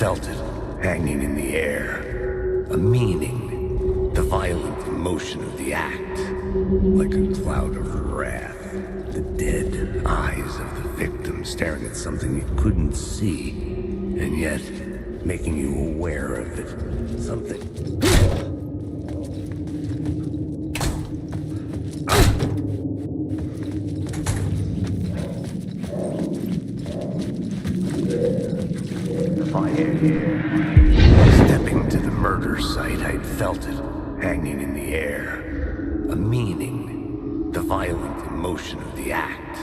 felt it, hanging in the air. A meaning, the violent emotion of the act. Like a cloud of wrath. The dead eyes of the victim staring at something you couldn't see, and yet making you aware of it. Something. Stepping to the murder site, I'd felt it, hanging in the air. A meaning, the violent emotion of the act.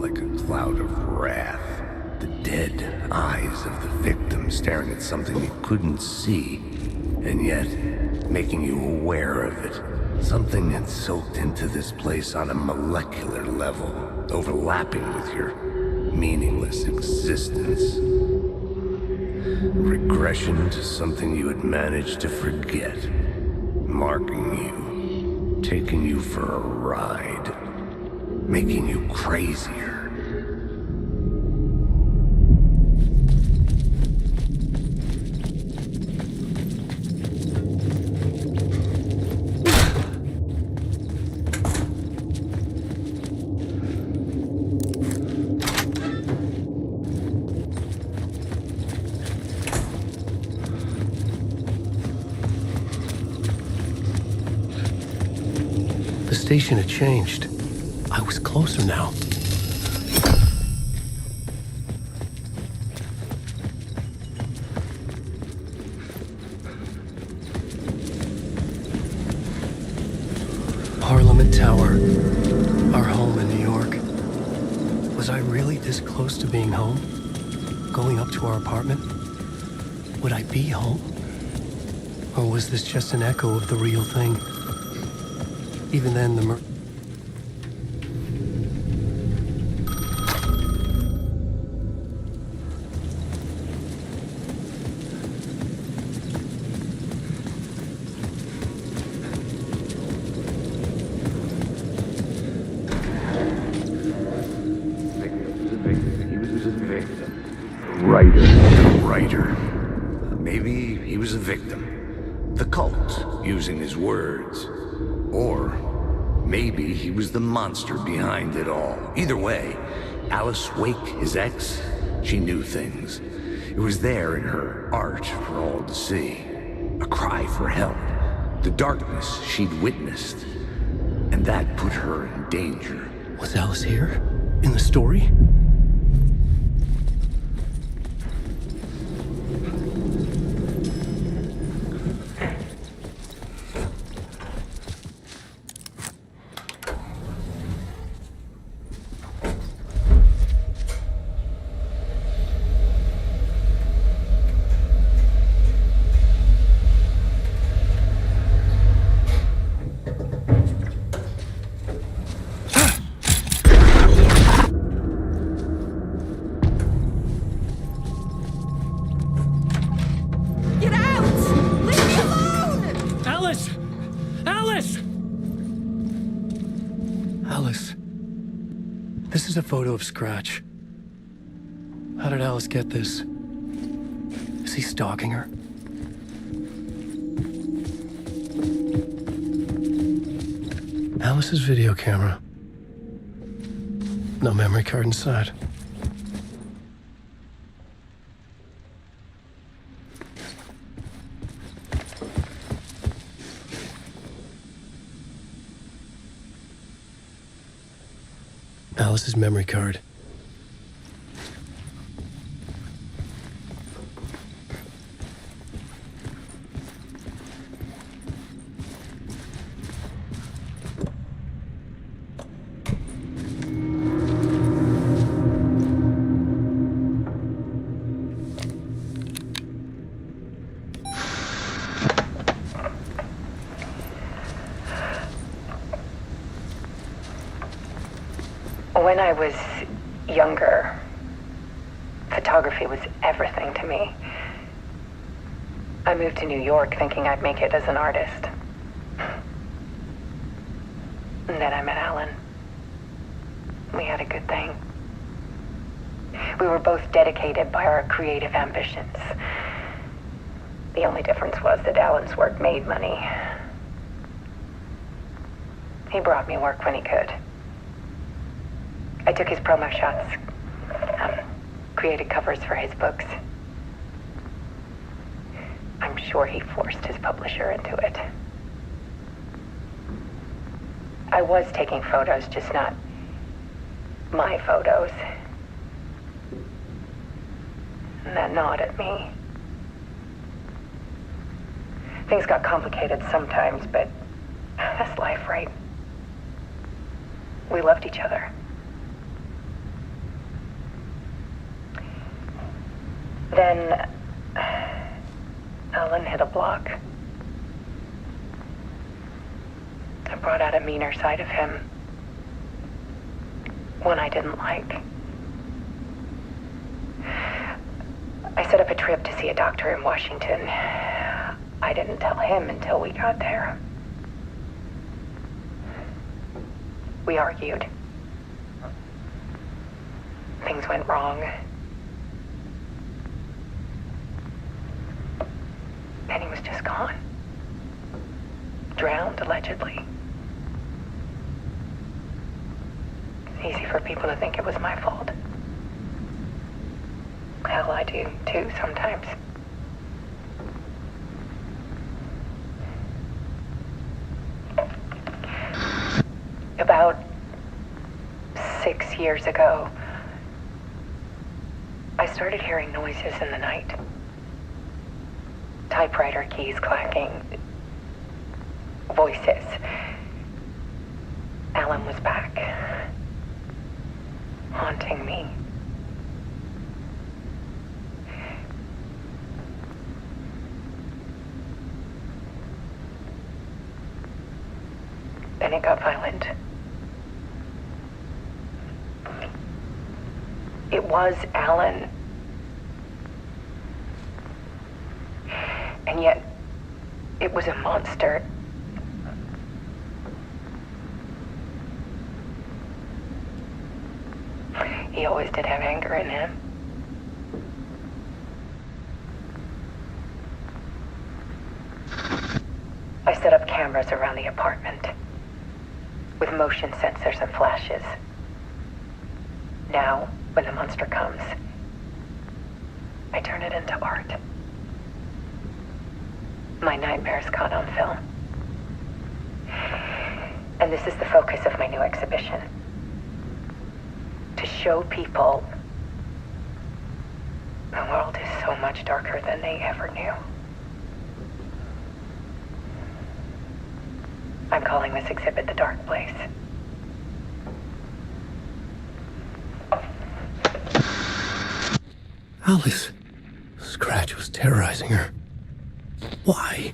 Like a cloud of wrath. The dead eyes of the victim staring at something you couldn't see, and yet making you aware of it. Something had soaked into this place on a molecular level, overlapping with your meaningless existence. Regression to something you had managed to forget. Marking you, taking you for a ride, making you crazier. The station had changed. I was closer now. Parliament Tower, our home in New York. Was I really this close to being home? Going up to our apartment? Would I be home? Or was this just an echo of the real thing? Even then, the Writer. Maybe he was a victim. The cult, using his words. Or maybe he was the monster behind it all. Either way, Alice Wake, his ex, she knew things. It was there in her art for all to see. A cry for help. The darkness she'd witnessed. And that put her in danger. Was Alice here? In the story? Alice. This is a photo of Scratch. How did Alice get this? Is he stalking her? Alice's video camera. No memory card inside. Alice's memory card. When I was younger, photography was everything to me. I moved to New York thinking I'd make it as an artist. And then I met Alan. We had a good thing. We were both dedicated by our creative ambitions. The only difference was that Alan's work made money. He brought me work when he could. I took his promo shots, created covers for his books. I'm sure he forced his publisher into it. I was taking photos, just not my photos. And that gnawed at me. Things got complicated sometimes, but that's life, right? We loved each other. Then Alan hit a block. I brought out a meaner side of him. One I didn't like. I set up a trip to see a doctor in Washington. I didn't tell him until we got there. We argued. Things went wrong. And he was just gone. Drowned, allegedly. It's easy for people to think it was my fault. Hell, I do too sometimes. About 6 years ago, I started hearing noises in the night. Typewriter keys clacking. Voices. Alan was back. Haunting me. Then it got violent. It was Alan. And yet, it was a monster. He always did have anger in him. I set up cameras around the apartment with motion sensors and flashes. Now, when the monster comes, I turn it into art. My nightmares caught on film. And this is the focus of my new exhibition. To show people the world is so much darker than they ever knew. I'm calling this exhibit The Dark Place. Alice. Scratch was terrorizing her. Why?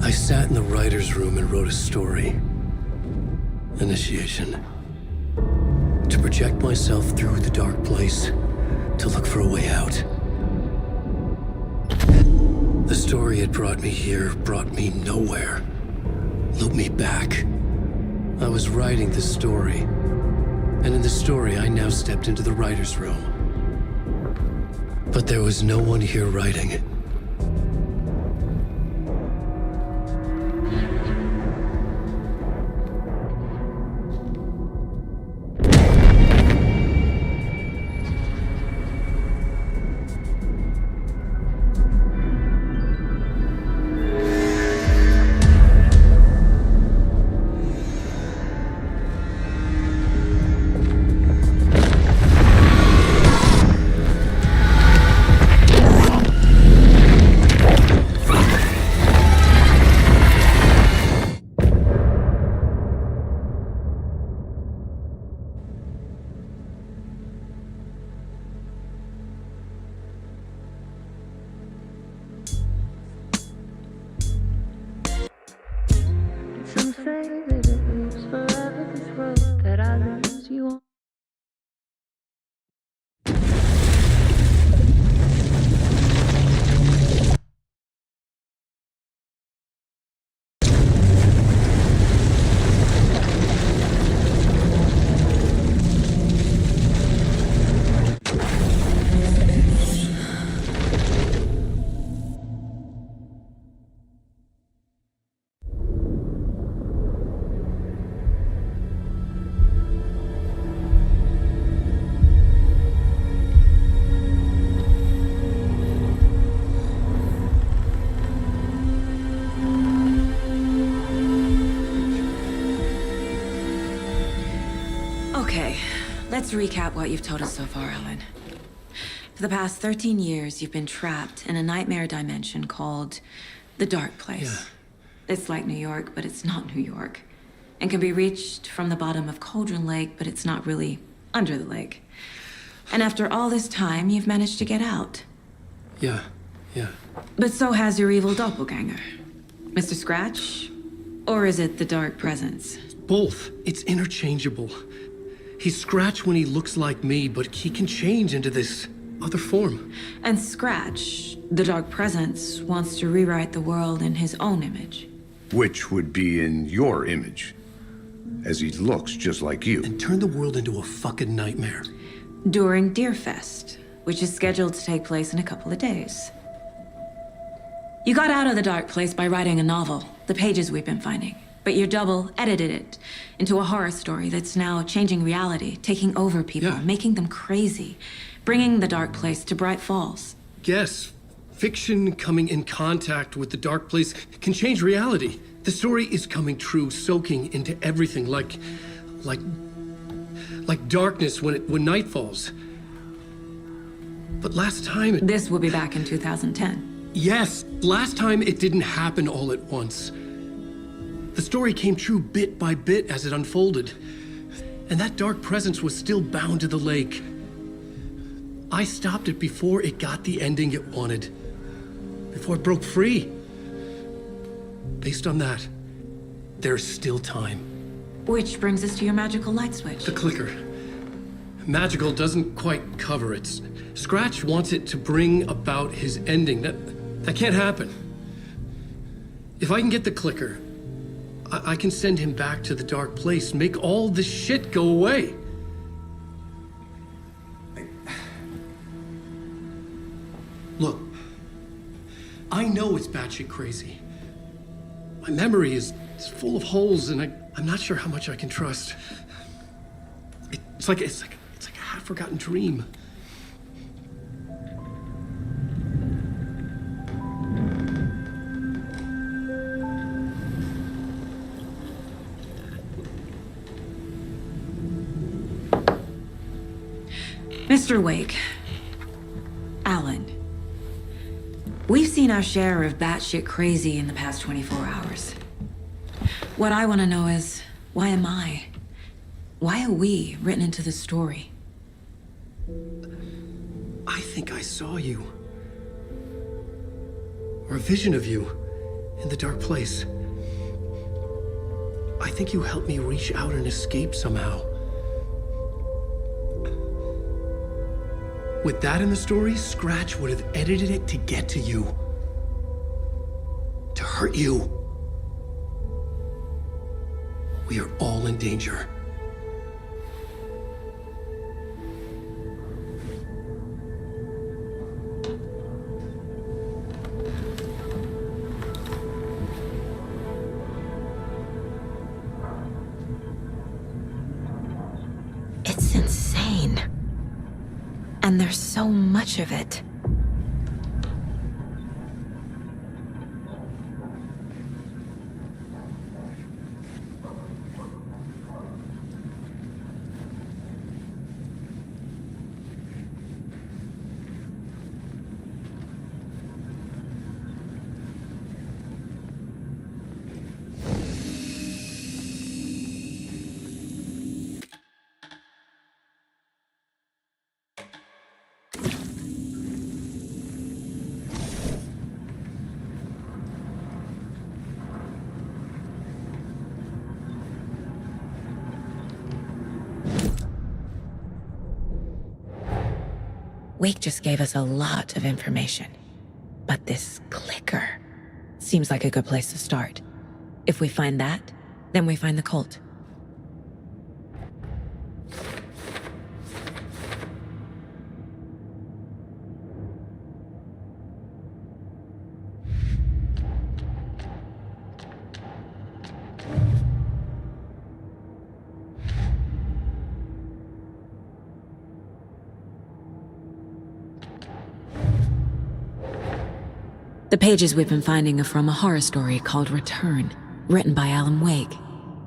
I sat in the writer's room and wrote a story. Initiation. To project myself through the dark place, to look for a way out. The story had brought me here, brought me nowhere. Looped me back. I was writing the story. And in the story, I now stepped into the writer's room. But there was no one here writing it. say that it leaves forever this road that I lose you on. Okay, let's recap what you've told us so far, Alan. For the past 13 years, you've been trapped in a nightmare dimension called the Dark Place. It's like New York, but it's not New York. And can be reached from the bottom of Cauldron Lake, but it's not really under the lake. And after all this time, you've managed to get out. Yeah. But so has your evil doppelganger. Mr. Scratch? Or is it the Dark Presence? Both. It's interchangeable. He's Scratch when he looks like me, but he can change into this other form. And Scratch, the Dark Presence, wants to rewrite the world in his own image. Which would be in your image, as he looks just like you. And turn the world into a fucking nightmare. During Deerfest, which is scheduled to take place in a couple of days. You got out of the Dark Place by writing a novel, the pages we've been finding. But your double edited it into a horror story that's now changing reality, taking over people, making them crazy, bringing the Dark Place to Bright Falls. Yes, fiction coming in contact with the Dark Place can change reality. The story is coming true, soaking into everything like darkness when night falls. But last time This will be back in 2010. Yes, last time it didn't happen all at once. The story came true bit by bit as it unfolded. And that dark presence was still bound to the lake. I stopped it before it got the ending it wanted. Before it broke free. Based on that, there's still time. Which brings us to your magical light switch. The clicker. Magical doesn't quite cover it. Scratch wants it to bring about his ending. That can't happen. If I can get the clicker, I can send him back to the Dark Place, make all this shit go away. Look, I know it's batshit crazy. My memory is full of holes, and I'm not sure how much I can trust. It's like a half-forgotten dream. Mr. Wake, Alan, we've seen our share of batshit crazy in the past 24 hours. What I want to know is, why am I? Why are we written into the story? I think I saw you. Or a vision of you in the Dark Place. I think you helped me reach out and escape somehow. With that in the story, Scratch would have edited it to get to you. To hurt you. We are all in danger. It's insane. And there's so much of it. Wake just gave us a lot of information. But this clicker seems like a good place to start. If we find that, then we find the cult. The pages we've been finding are from a horror story called Return, written by Alan Wake,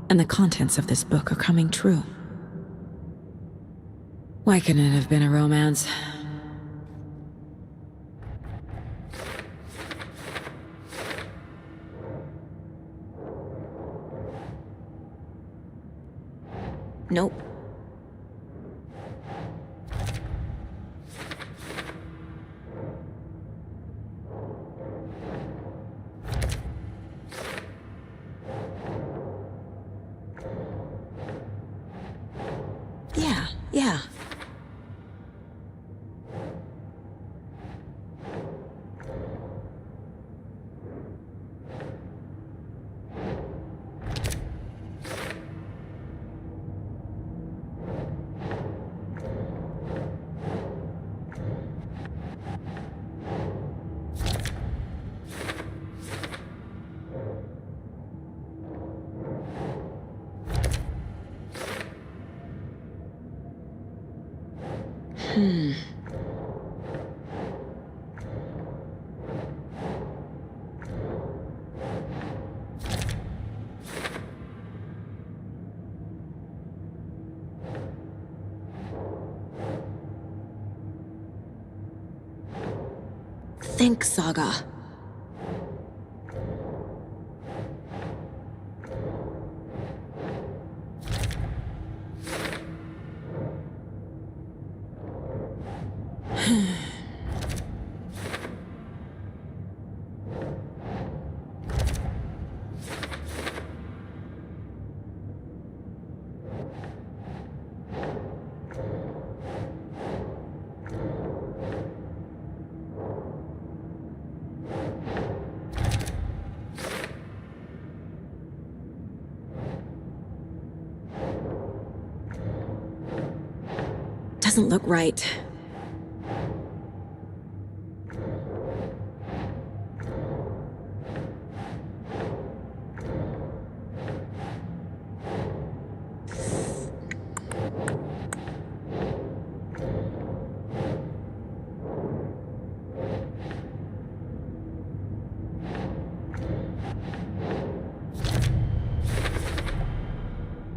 and the contents of this book are coming true. Why couldn't it have been a romance? Nope. Yeah. Think, Saga. Doesn't look right.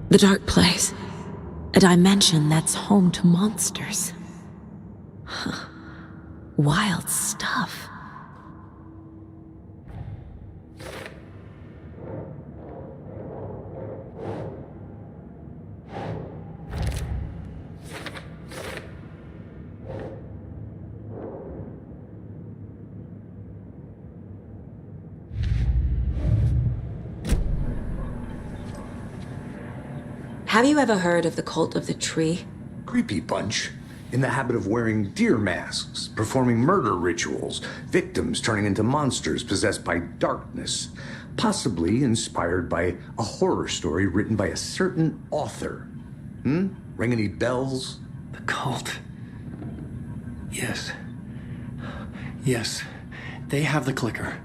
The dark place. A dimension that's home to monsters. Huh. Wild stuff. Have you ever heard of the Cult of the Tree? Creepy bunch. In the habit of wearing deer masks, performing murder rituals, victims turning into monsters possessed by darkness. Possibly inspired by a horror story written by a certain author. Ring any bells? The cult. Yes. Yes. They have the clicker.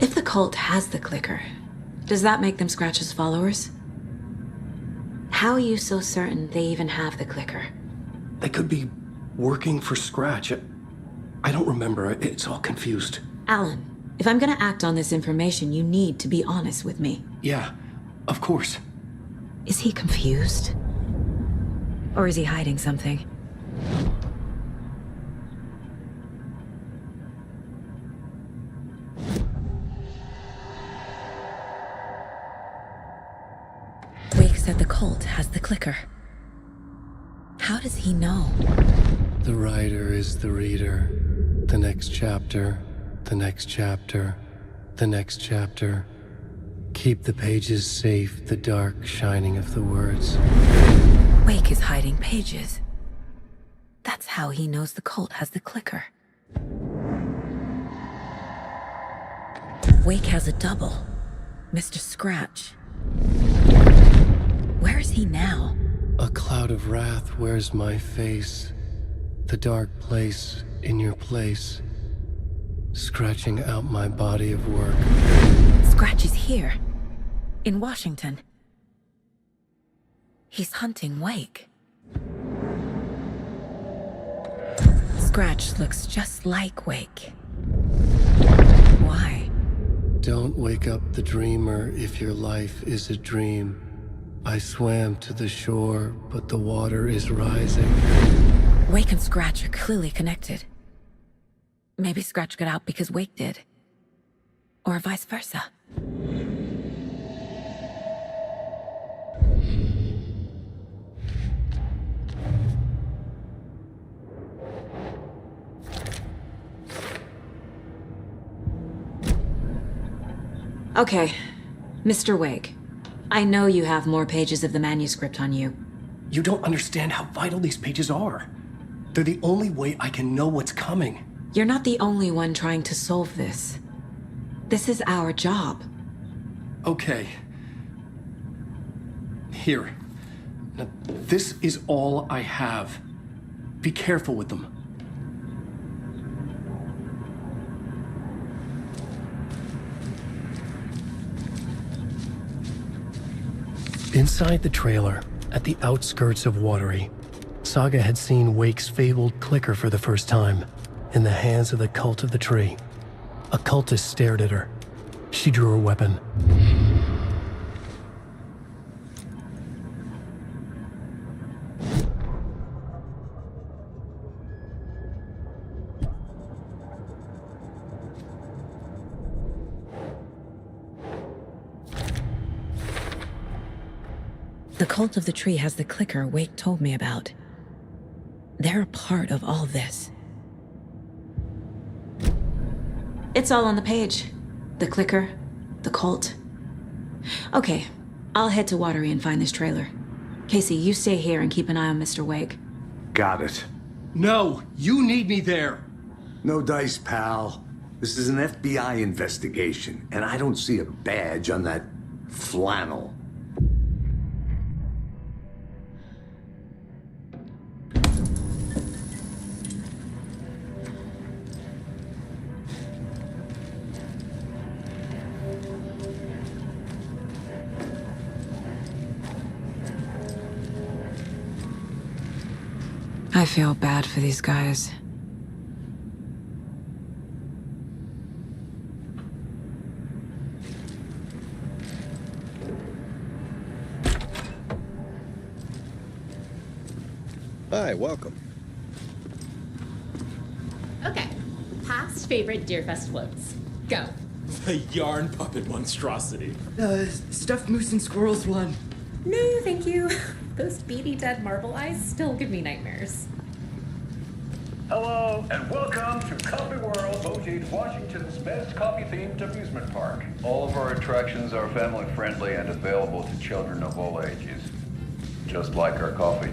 If the cult has the clicker, does that make them Scratch's followers? How are you so certain they even have the clicker? They could be working for Scratch. I don't remember. It's all confused. Alan, if I'm gonna act on this information, you need to be honest with me. Yeah, of course. Is he confused? Or is he hiding something? Wake said the cult has the clicker. How does he know? The writer is the reader. The next chapter, the next chapter, the next chapter. Keep the pages safe, the dark shining of the words. Wake is hiding pages. That's how he knows the cult has the clicker. Wake has a double. Mr. Scratch. Where is he now? A cloud of wrath wears my face. The dark place in your place. Scratching out my body of work. Scratch is here. In Washington. He's hunting Wake. Scratch looks just like Wake. Why? Don't wake up the dreamer if your life is a dream. I swam to the shore, but the water is rising. Wake and Scratch are clearly connected. Maybe Scratch got out because Wake did. Or vice versa. Okay, Mr. Wake. I know you have more pages of the manuscript on you. You don't understand how vital these pages are. They're the only way I can know what's coming. You're not the only one trying to solve this. This is our job. Okay. Here. Now, this is all I have. Be careful with them. Inside the trailer, at the outskirts of Watery, Saga had seen Wake's fabled clicker for the first time, in the hands of the Cult of the Tree. A cultist stared at her. She drew her weapon. The Cult of the Tree has the clicker Wake told me about. They're a part of all this. It's all on the page. The clicker, the cult. Okay, I'll head to Watery and find this trailer. Casey, you stay here and keep an eye on Mr. Wake. Got it. No, you need me there. No dice, pal. This is an FBI investigation, and I don't see a badge on that flannel. I feel bad for these guys. Hi, welcome. Okay. Past favorite Deerfest floats. Go. The yarn puppet monstrosity. Stuffed moose and squirrels one. No, thank you. Those beady dead marble eyes still give me nightmares. Hello, and welcome to Coffee World, voted Washington's best coffee-themed amusement park. All of our attractions are family-friendly and available to children of all ages. Just like our coffee.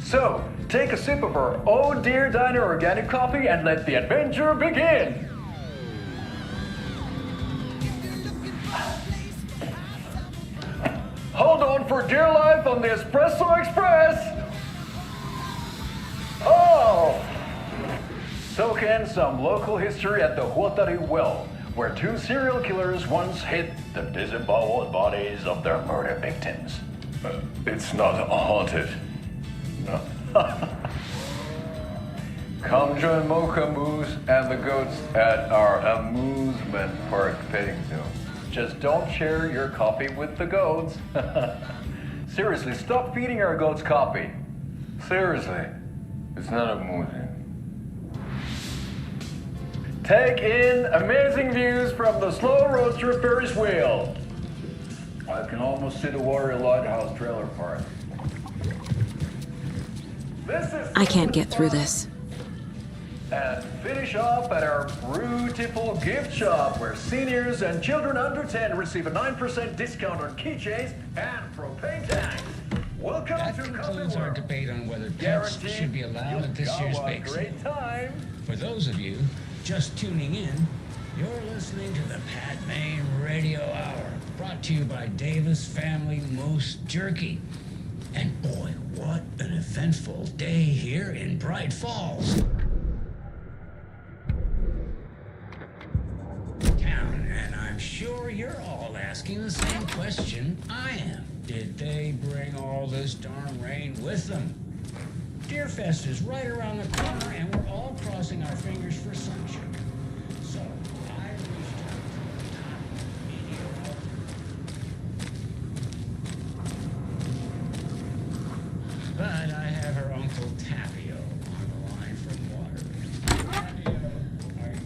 So, take a sip of our Oh Dear Diner organic coffee and let the adventure begin! Hold on for dear life on the Espresso Express! Oh! Soak in some local history at the Huatari Well, where two serial killers once hid the disemboweled bodies of their murder victims. It's not haunted. No. Come join Mocha Moose and the goats at our amusement park petting zoo. Just don't share your coffee with the goats. Seriously, stop feeding our goats copy. Seriously, it's not a movie. Take in amazing views from the slow roadster Ferris wheel. I can almost see the Warrior Lighthouse trailer park. I can't get through this. And finish off at our beautiful gift shop where seniors and children under 10 receive a 9% discount on keychains and propane tanks. Welcome That to concludes our debate on whether pets Guaranteed should be allowed at this year's bake sale. Great time. For those of you just tuning in, you're listening to the Pat Maine Radio Hour, brought to you by Davis Family Moose Jerky. And boy, what an eventful day here in Bright Falls. Town, and I'm sure you're all asking the same question I am. Did they bring all this darn rain with them? Deerfest is right around the corner, and we're all crossing our fingers for sunshine. So I reached out to the top meteorologist. But I have her Uncle Tapio on the line from Waterbury. Tapio, are you...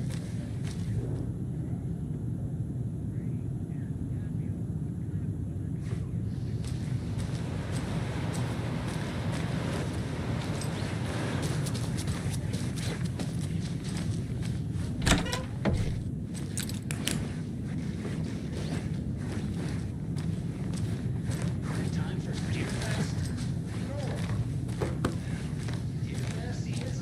Time for Deerfest? Deerfest is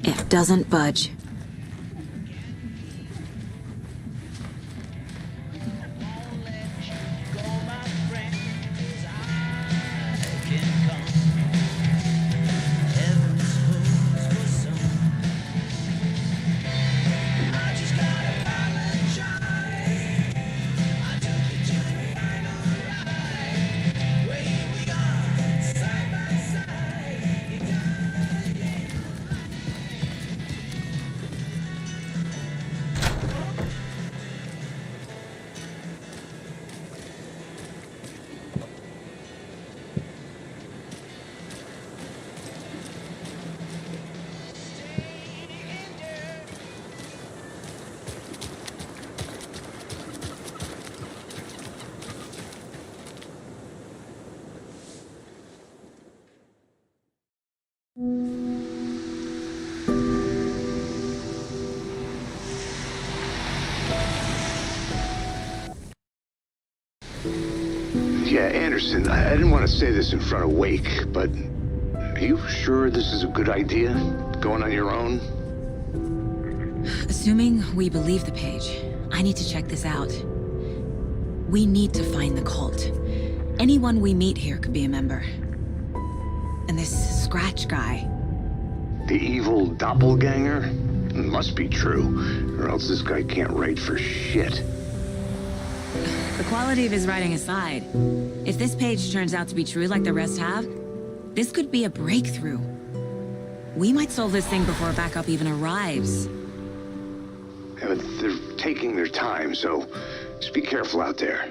It doesn't budge. Yeah, Anderson, I didn't want to say this in front of Wake, but are you sure this is a good idea? Going on your own? Assuming we believe the page, I need to check this out. We need to find the cult. Anyone we meet here could be a member. And this Scratch guy. The evil doppelganger? Must be true, or else this guy can't write for shit. The quality of his writing aside, if this page turns out to be true like the rest have, this could be a breakthrough. We might solve this thing before backup even arrives. Yeah, but they're taking their time, so just be careful out there.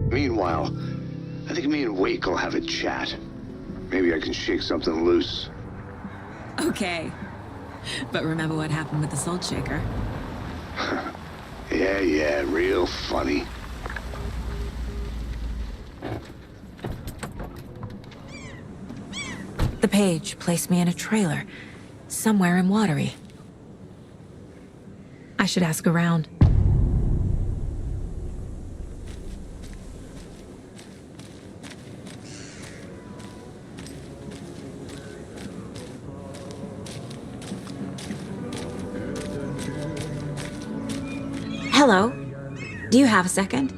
Meanwhile, I think me and Wake will have a chat. Maybe I can shake something loose. Okay. But remember what happened with the salt shaker? Yeah, real funny. The page placed me in a trailer, somewhere in Watery. I should ask around. Hello. Do you have a second?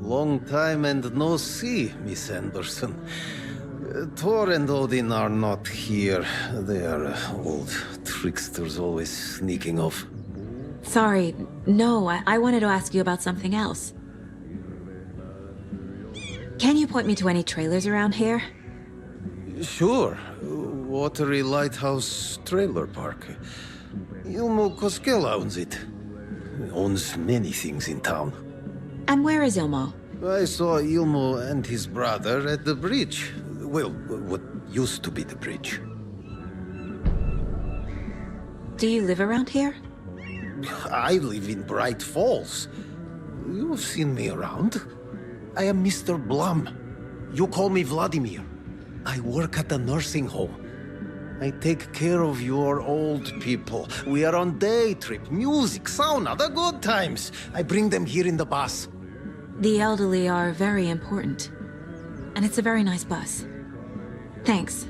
Long time and no see, Miss Anderson. Thor and Odin are not here. They are old tricksters always sneaking off. Sorry. No, I wanted to ask you about something else. Can you point me to any trailers around here? Sure. Watery Lighthouse Trailer Park. Ilmo Koskela owns it. He owns many things in town. And where is Ilmo? I saw Ilmo and his brother at the bridge. Well, what used to be the bridge. Do you live around here? I live in Bright Falls. You've seen me around. I am Mr. Blum. You call me Vladimir. I work at a nursing home. I take care of your old people. We are on day trip, music, sauna, the good times. I bring them here in the bus. The elderly are very important. And it's a very nice bus. Thanks.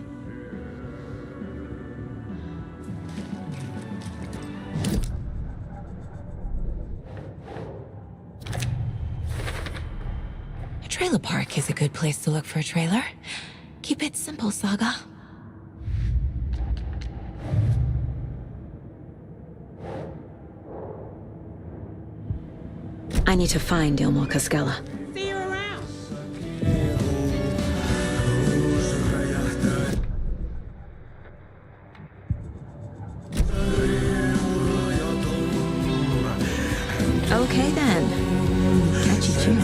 A trailer park is a good place to look for a trailer. Keep it simple, Saga. I need to find Ilmo Koskela. See you around. Okay then. Catchy tune.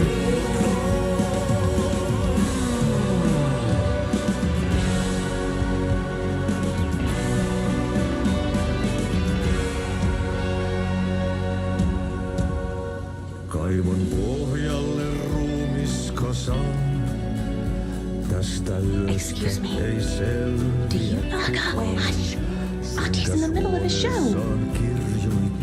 Kaivon pohjalle ruumiskasan. Tästä Excuse me. ei selviä. Do you know Hush. Auntie in the middle of a show.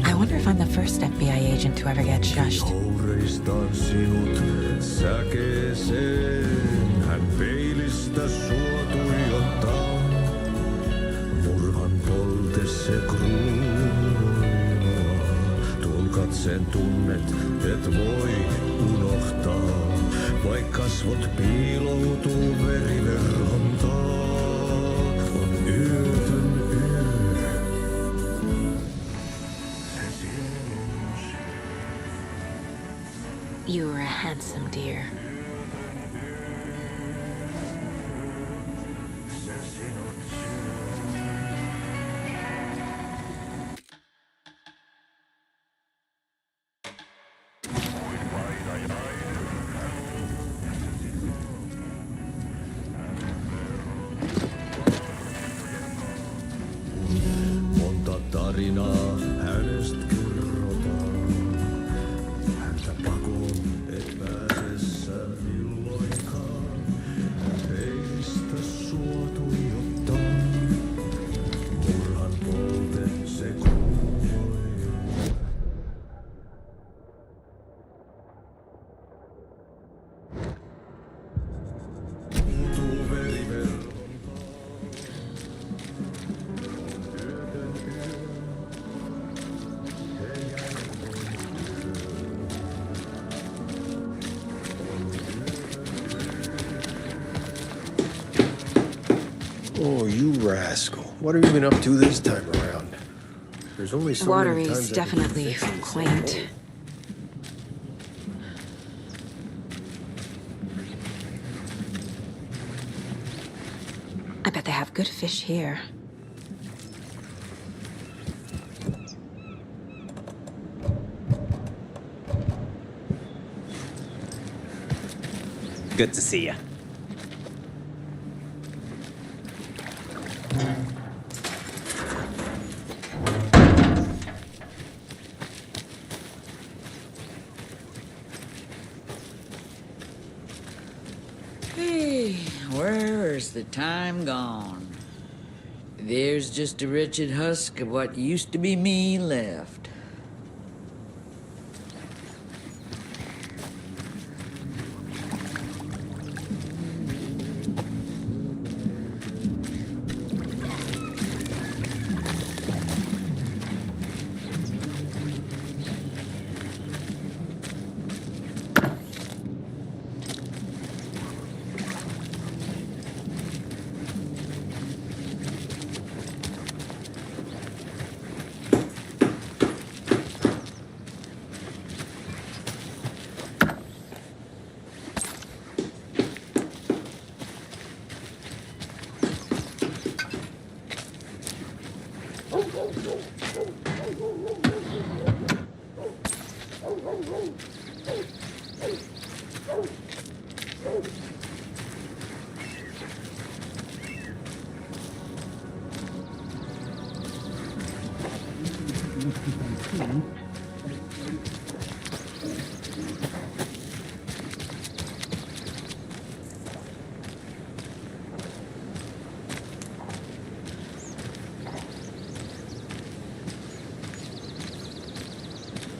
I wonder if I'm the first FBI agent to ever get shushed. Koureistaan sinut säkeeseen. Hän peilistä sua tuijottaa. Murhan polte se kruunua. Tuon katseen tunnet, et voi unohtaa. Vaik kasvot piiloutuu veriverhon taa. On yötön yö. You were a handsome dear. Monta tarinaa hänestä kerrotaan. Häntä pakoon et pääsessä milloinkaan. Peistä sua tuijottaa. Murhan polte se kuului. Tuu veriverhon. Oh, you rascal. What have you been up to this time around? There's only so many Watery's times I can definitely fix this quaint. thing. I bet they have good fish here. Good to see you. Hey, where's the time gone? There's just a wretched husk of what used to be me left.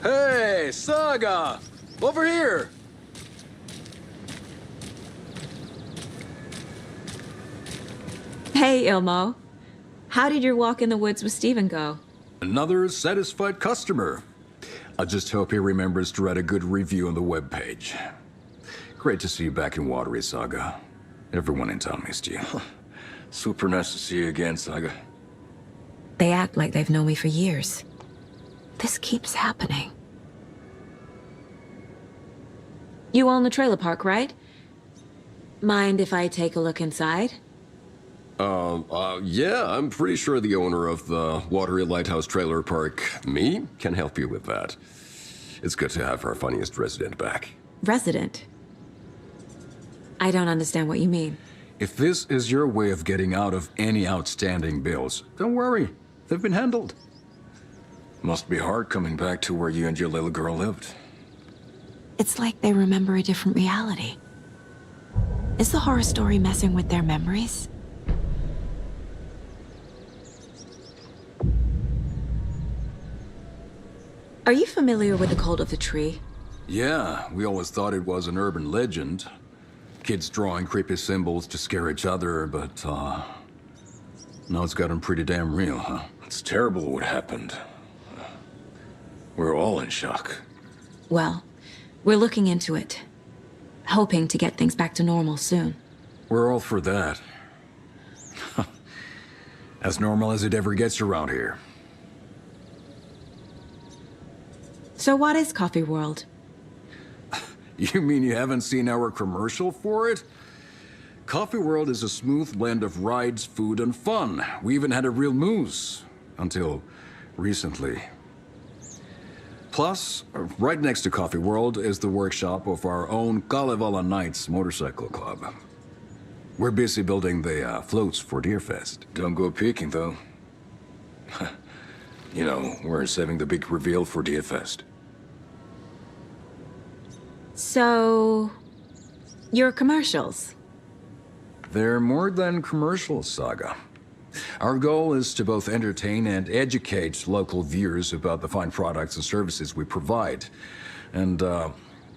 Hey, Saga! Over here! Hey, Ilmo. How did your walk in the woods with Steven go? Another satisfied customer. I just hope he remembers to write a good review on the webpage. Great to see you back in Watery, Saga. Everyone in town missed you. Super nice to see you again, Saga. They act like they've known me for years. This keeps happening. You own the trailer park, right? Mind if I take a look inside? Yeah, I'm pretty sure the owner of the Watery Lighthouse Trailer Park, me, can help you with that. It's good to have our funniest resident back. Resident? I don't understand what you mean. If this is your way of getting out of any outstanding bills, don't worry. They've been handled. Must be hard coming back to where you and your little girl lived. It's like they remember a different reality. Is the horror story messing with their memories? Are you familiar with the Cult of the Tree? Yeah, we always thought it was an urban legend. Kids drawing creepy symbols to scare each other, but, now it's gotten pretty damn real, huh? It's terrible what happened. We're all in shock. Well, we're looking into it. Hoping to get things back to normal soon. We're all for that. As normal as it ever gets around here. So what is Coffee World? You mean you haven't seen our commercial for it? Coffee World is a smooth blend of rides, food, and fun. We even had a real moose. Until recently. Plus, right next to Coffee World is the workshop of our own Kalevala Knights Motorcycle Club. We're busy building the floats for Deerfest. Don't go peeking, though. You know, we're saving the big reveal for Deerfest. So, your commercials? They're more than commercials, Saga. Our goal is to both entertain and educate local viewers about the fine products and services we provide. And,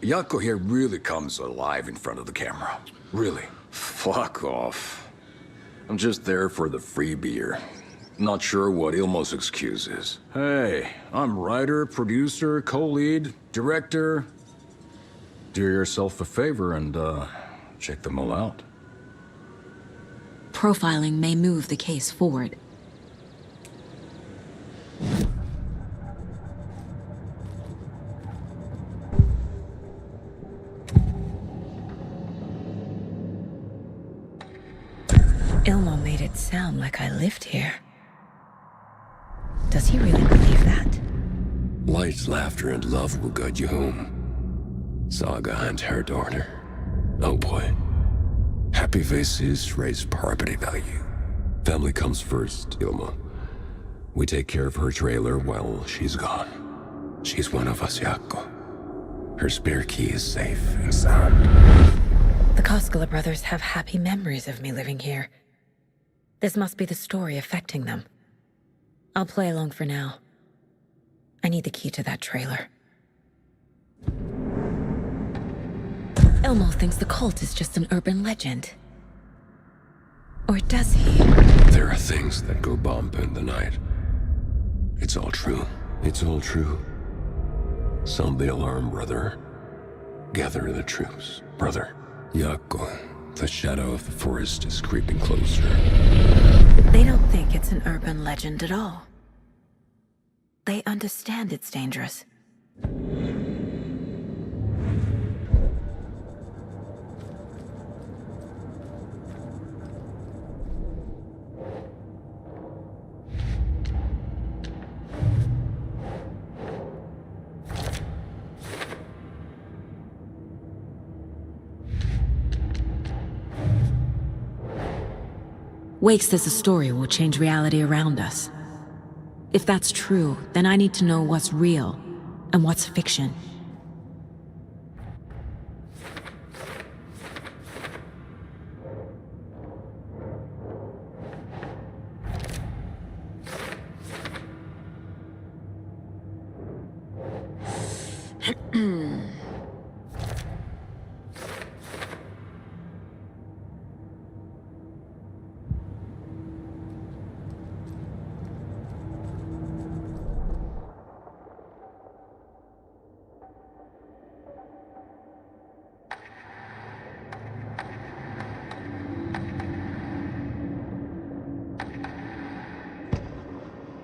Yako here really comes alive in front of the camera. Really. Fuck off. I'm just there for the free beer. Not sure what Ilmo's excuse is. Hey, I'm writer, producer, co-lead, director. Do yourself a favor and, check them all out. Profiling may move the case forward. Ilmo made it sound like I lived here. Does he really believe that? Light, laughter, and love will guide you home. Saga and her daughter. Oh boy. Happy faces raise property value. Family comes first, Ilma. We take care of her trailer while she's gone. She's one of us, Jaakko. Her spare key is safe and sound. The Koskela brothers have happy memories of me living here. This must be the story affecting them. I'll play along for now. I need the key to that trailer. Elmo thinks the cult is just an urban legend. Or does he? There are things that go bump in the night. It's all true. It's all true. Sound the alarm, brother. Gather the troops, brother. Jaakko, the shadow of the forest is creeping closer. They don't think it's an urban legend at all. They understand it's dangerous. Wake says the story will change reality around us. If that's true, then I need to know what's real and what's fiction.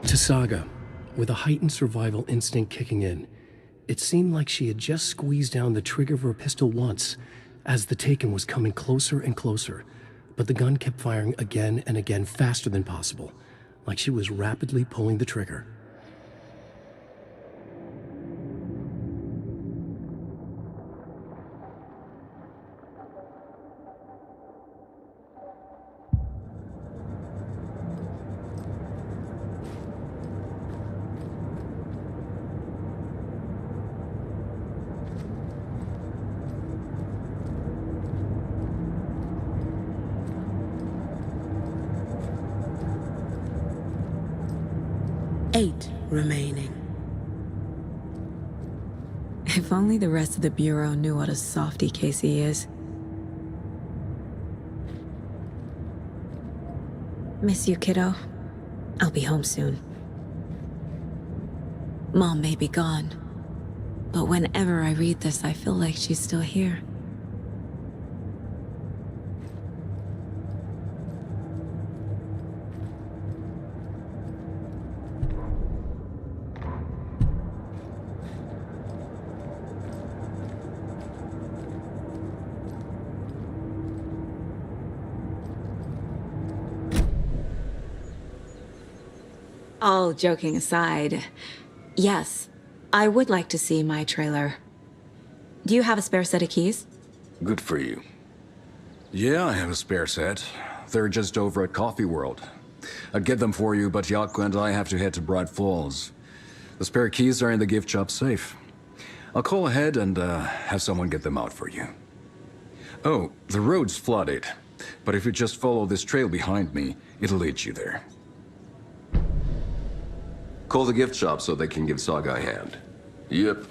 To Saga, with a heightened survival instinct kicking in, it seemed like she had just squeezed down the trigger of her pistol once as the Taken was coming closer and closer, but the gun kept firing again and again faster than possible, like she was rapidly pulling the trigger. Remaining. If only the rest of the Bureau knew what a softy Casey is. Miss you, kiddo. I'll be home soon. Mom may be gone, but whenever I read this, I feel like she's still here. All joking aside, yes, I would like to see my trailer. Do you have a spare set of keys? Good for you. Yeah, I have a spare set. They're just over at Coffee World. I'd get them for you, but Jaakko and I have to head to Bright Falls. The spare keys are in the gift shop safe. I'll call ahead and have someone get them out for you. Oh, the road's flooded, but if you just follow this trail behind me, it'll lead you there. Call the gift shop so they can give Saga a hand. Yep.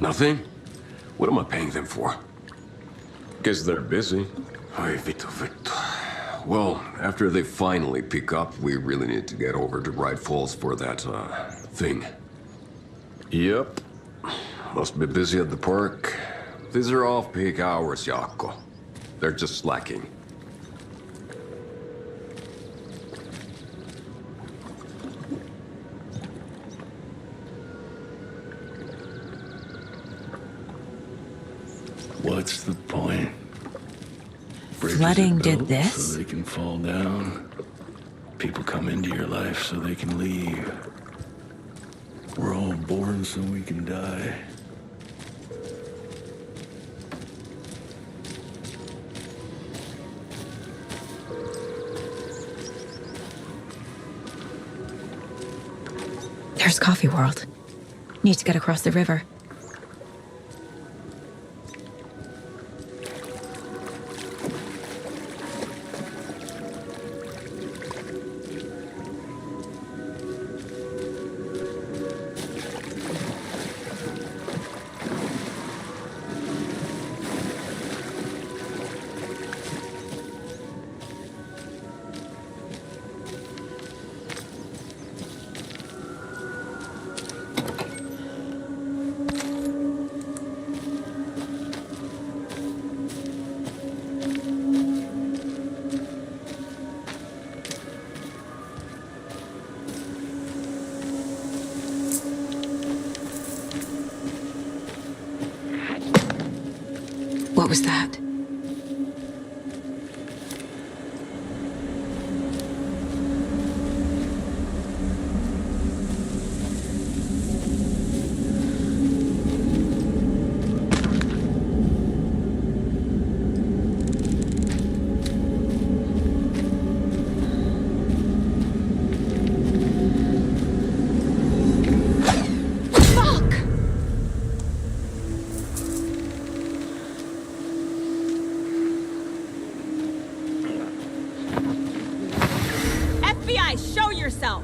Nothing? What am I paying them for? Guess they're busy. Ay, Vito. Well, after they finally pick up, we really need to get over to Bright Falls for that, thing. Yep. Must be busy at the park. These are off-peak hours, Jaakko. They're just slacking. What's the point? Flooding did this? So they can fall down. People come into your life so they can leave. We're all born born so we can die. There's Coffee World. Need to get across the river. What was that? FBI, show yourself!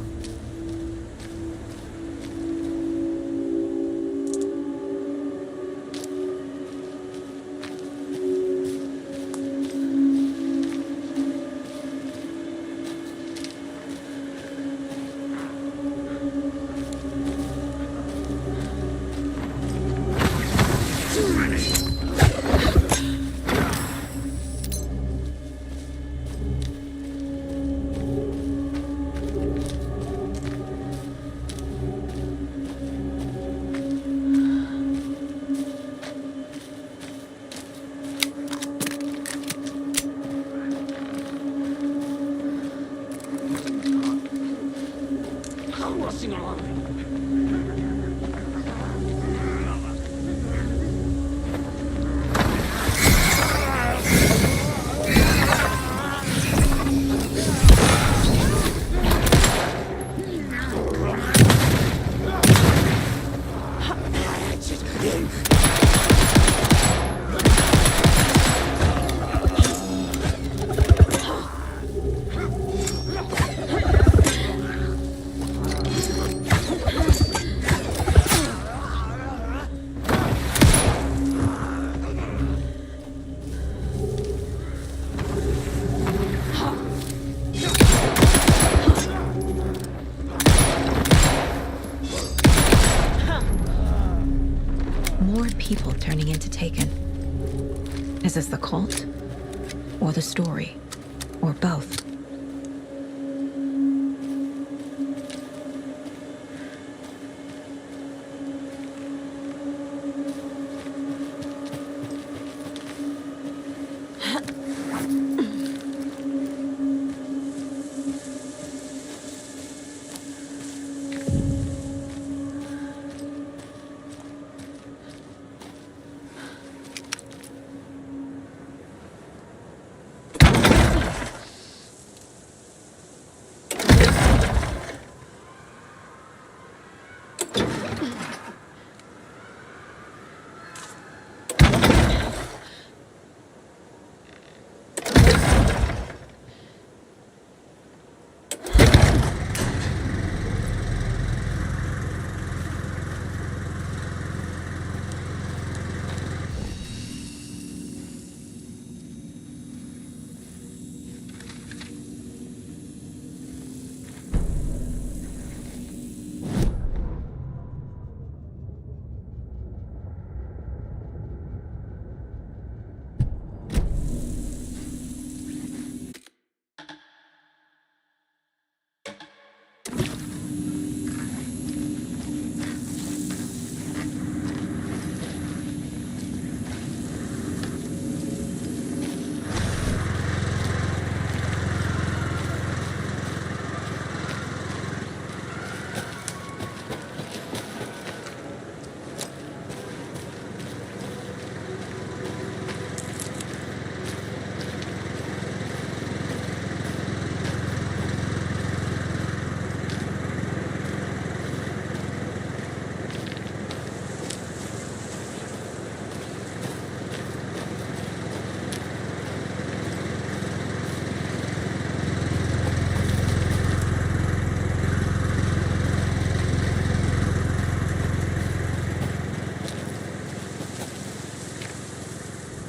People turning into Taken. Is this the cult? Or the story? Or both?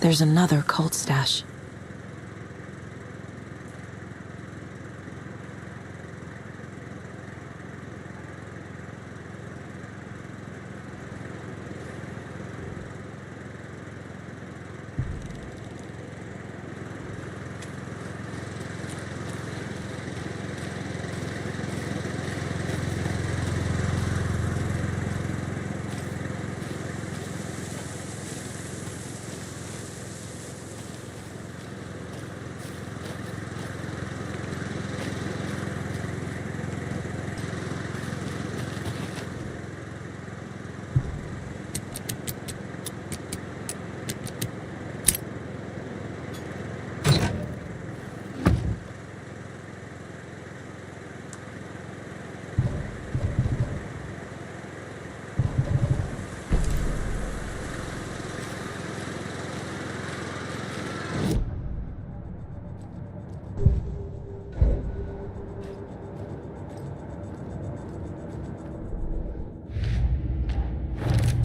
There's another cult stash.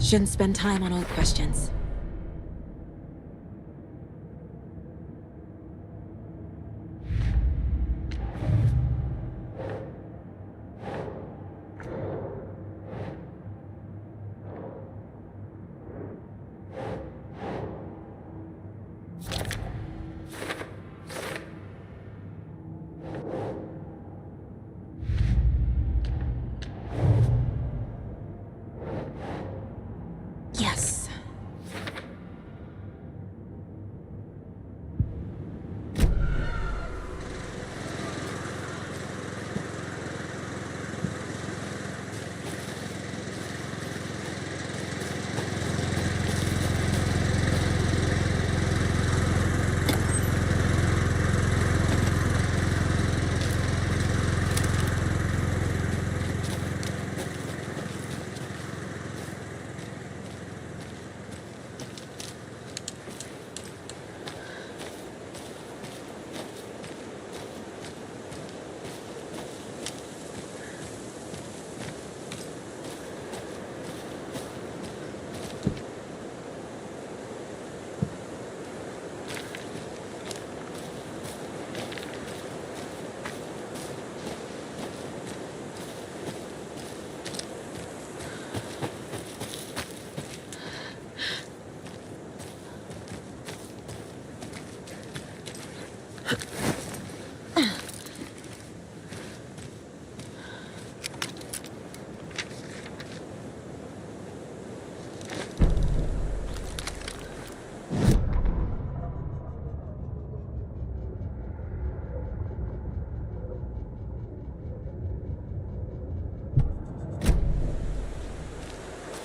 Shouldn't spend time on old questions. Yes.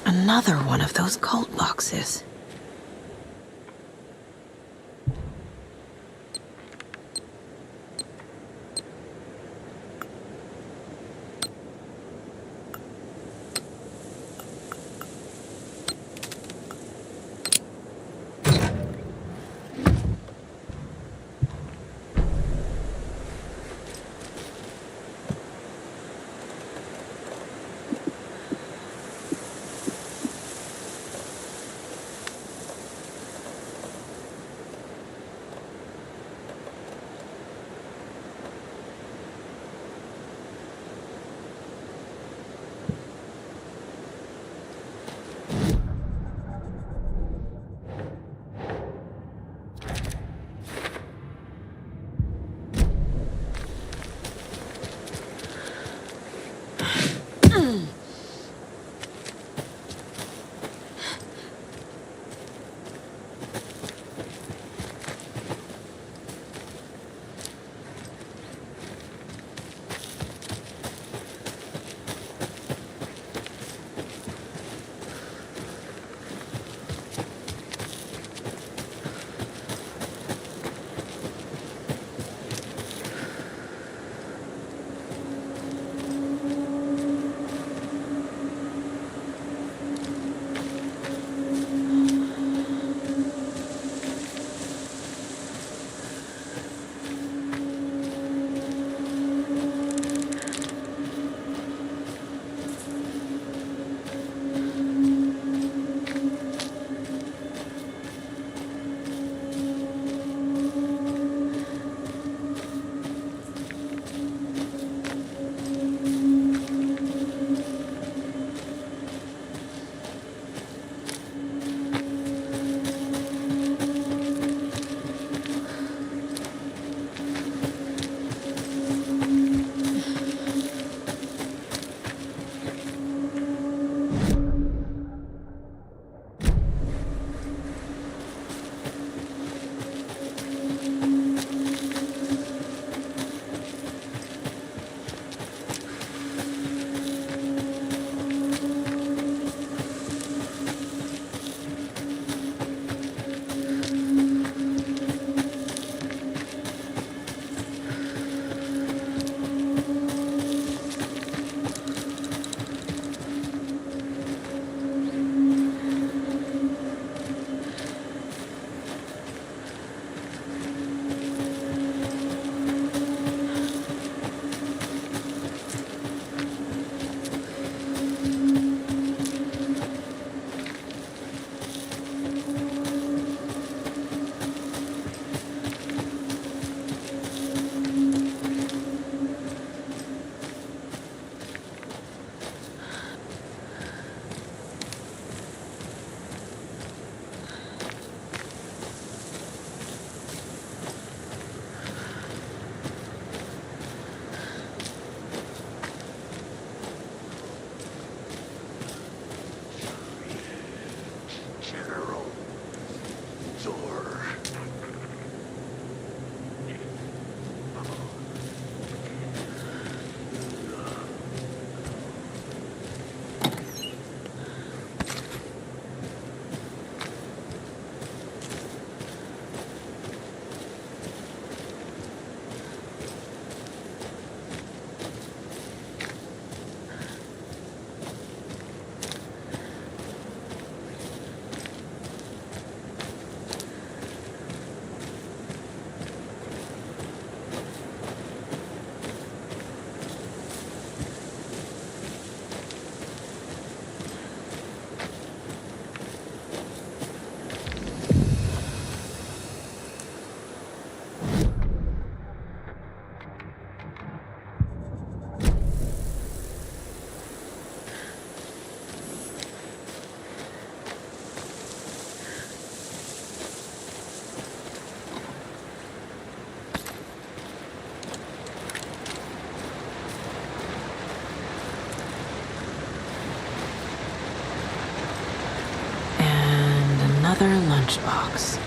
Another one of those cult boxes. Another lunchbox.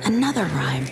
Another rhyme.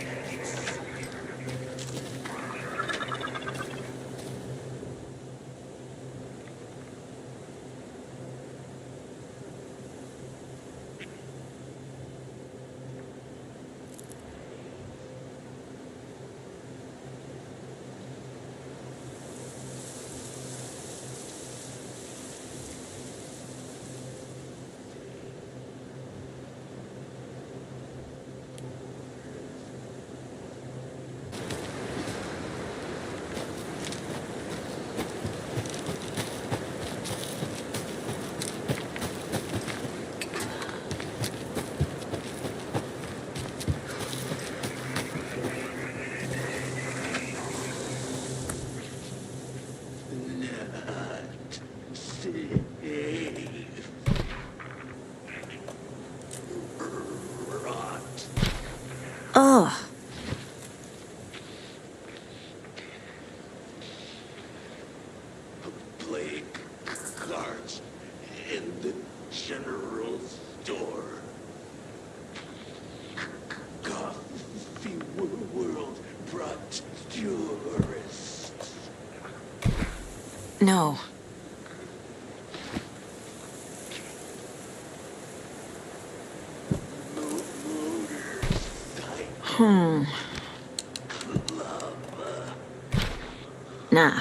Ugh. Play cards in the general store. Coffee World brought tourists. No. Nah.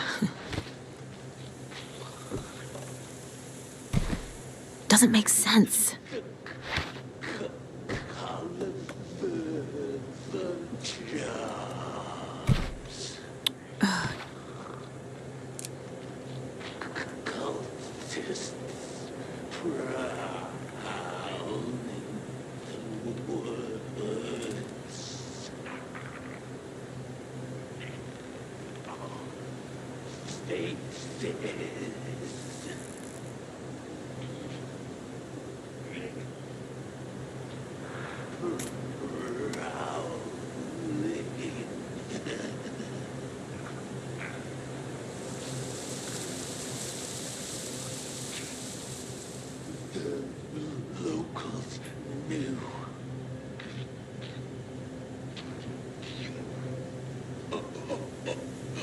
Doesn't make sense. Ugh. Locals knew.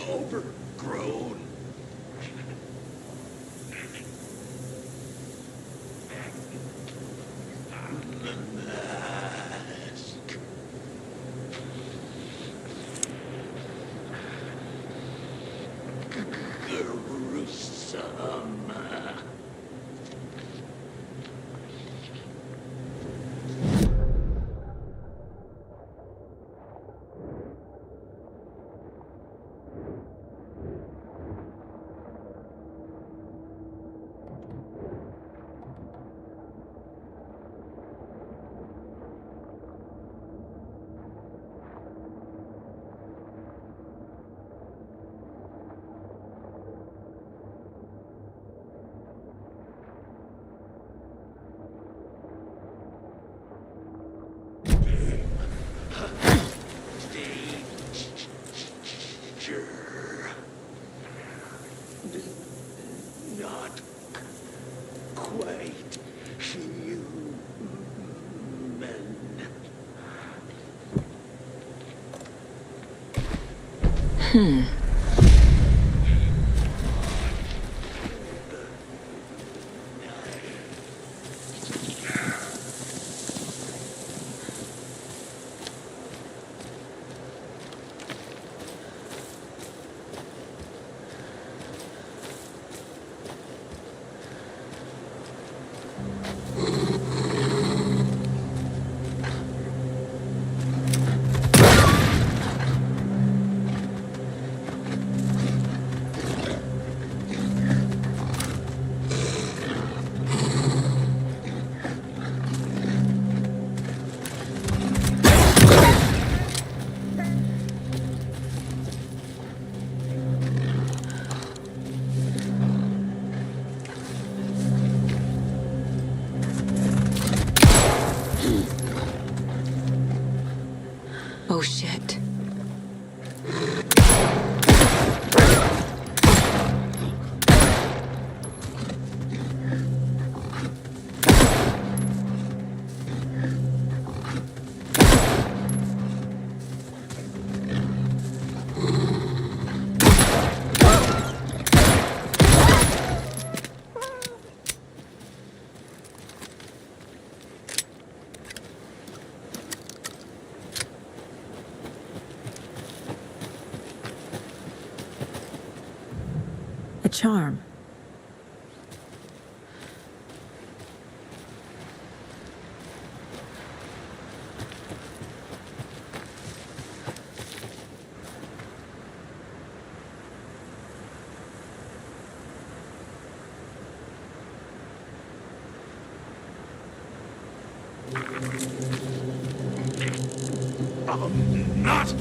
Overgrown. Oh shit. A charm. Not!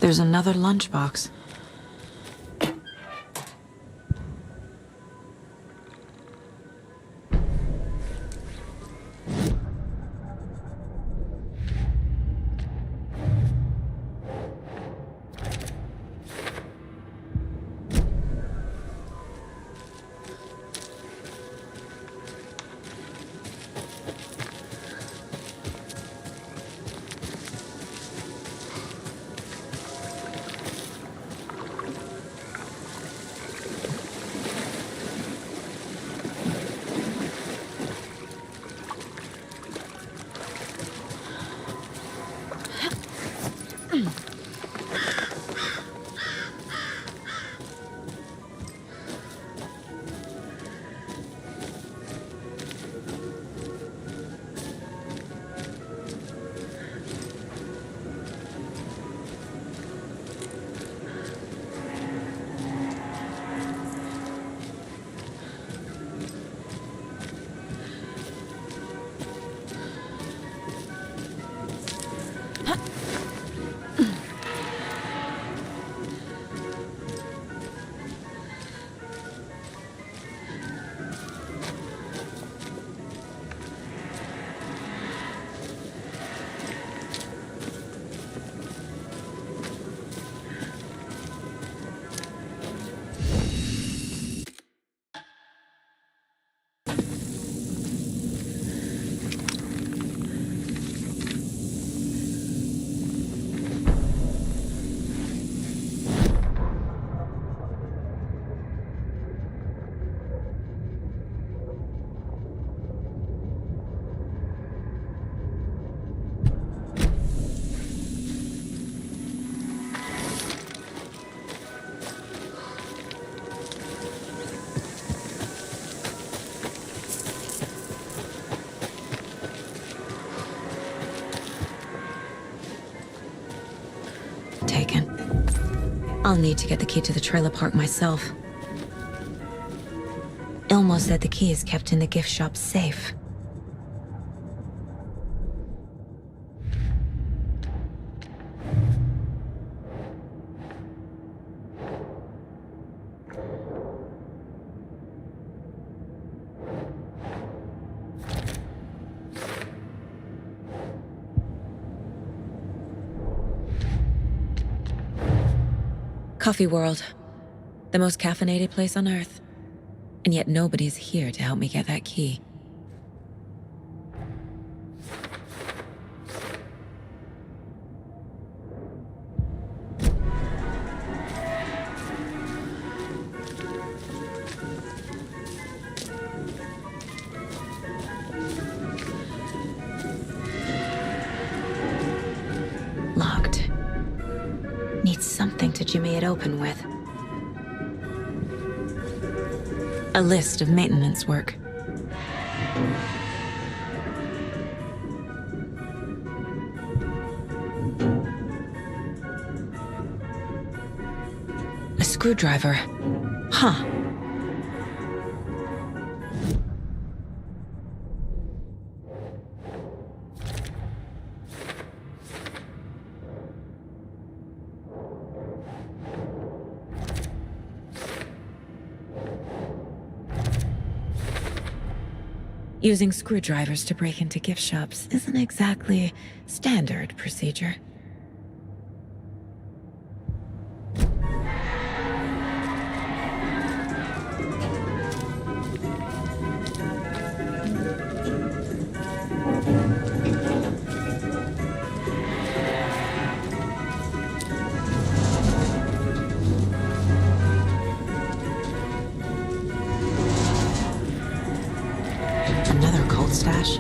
There's another lunchbox. I'll need to get the key to the trailer park myself. Ilmo said the key is kept in the gift shop's safe. Coffee World. The most caffeinated place on Earth. And yet nobody's here to help me get that key. Locked. Needs something to jimmy it open with. A list of maintenance work. A screwdriver. Huh. Using screwdrivers to break into gift shops isn't exactly standard procedure. Another cold stash.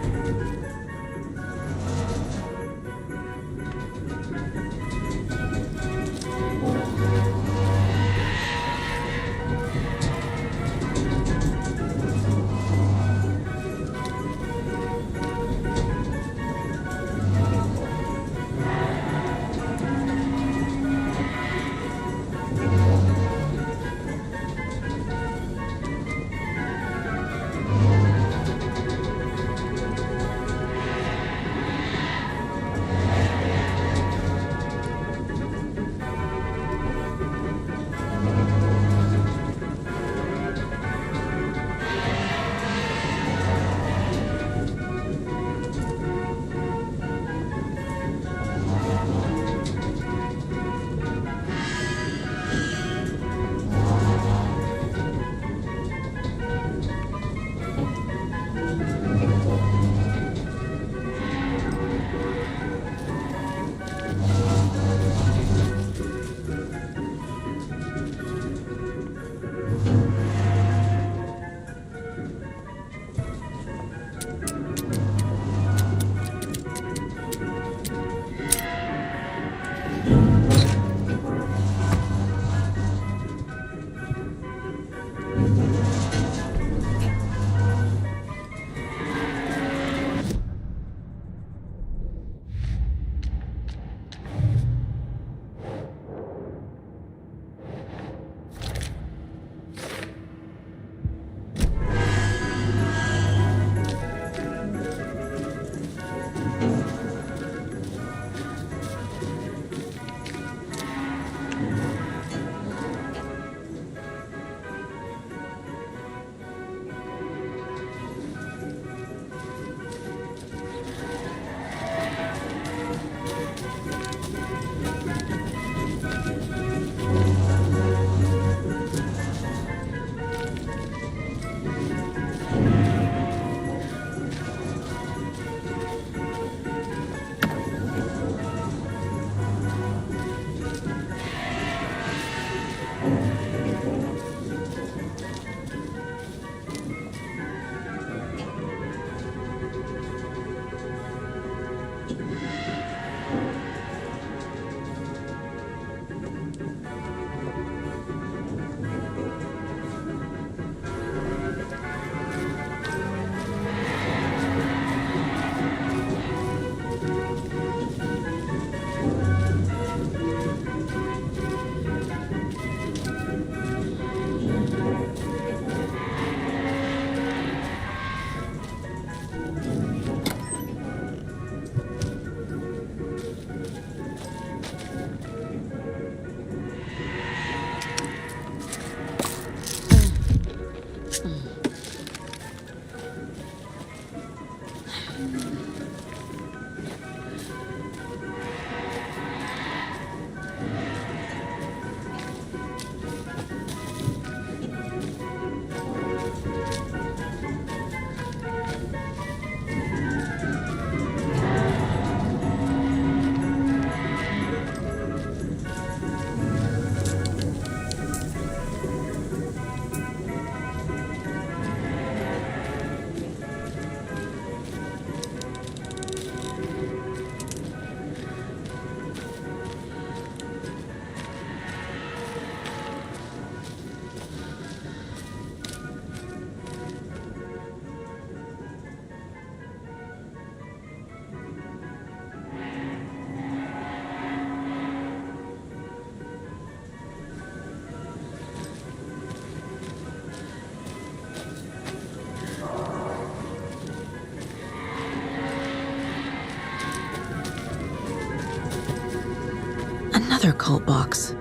Another cult box.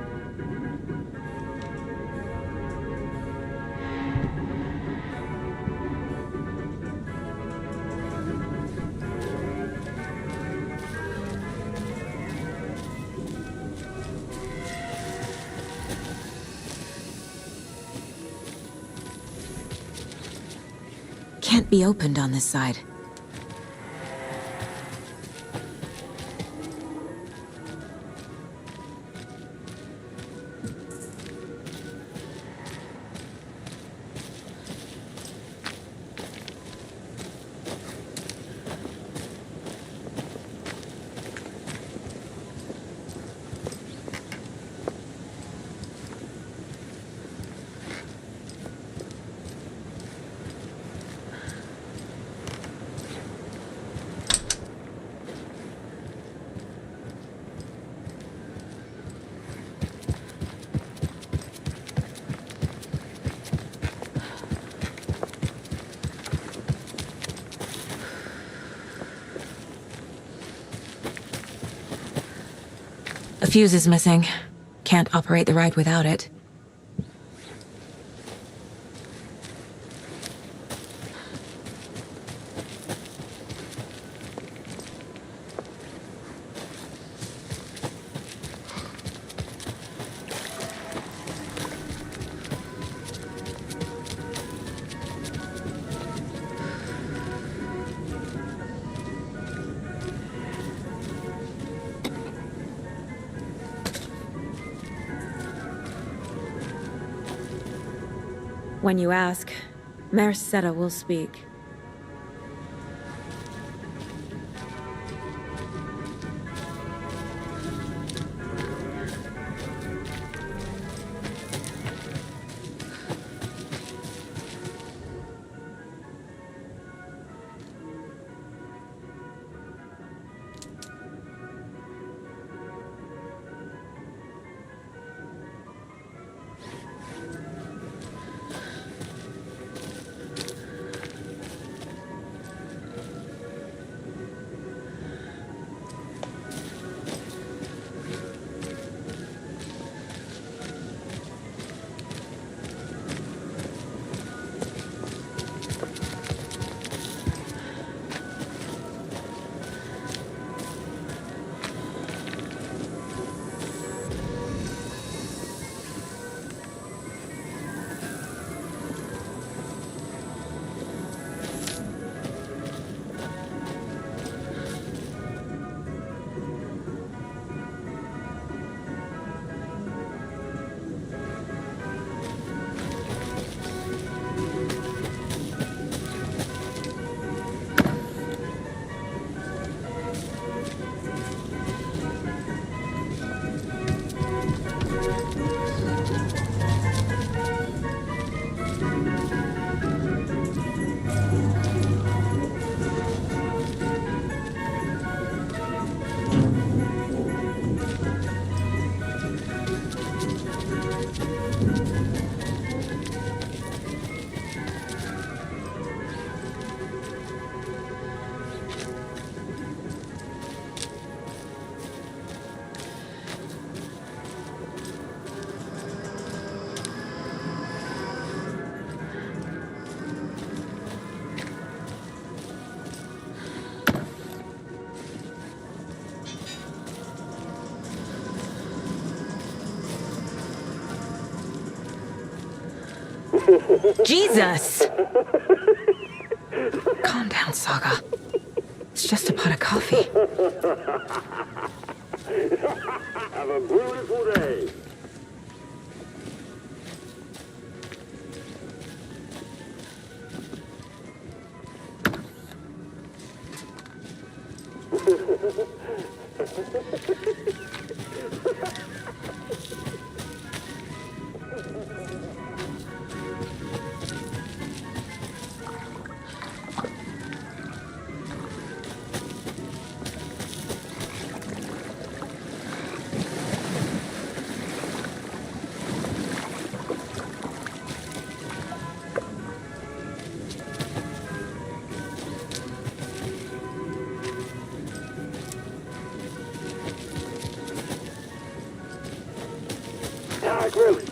Can't be opened on this side. A fuse is missing. Can't operate the ride without it. When you ask, Mayor Seta will speak. Jesus! Calm down, Saga. It's just a pot of coffee. Have a beautiful day. back, really.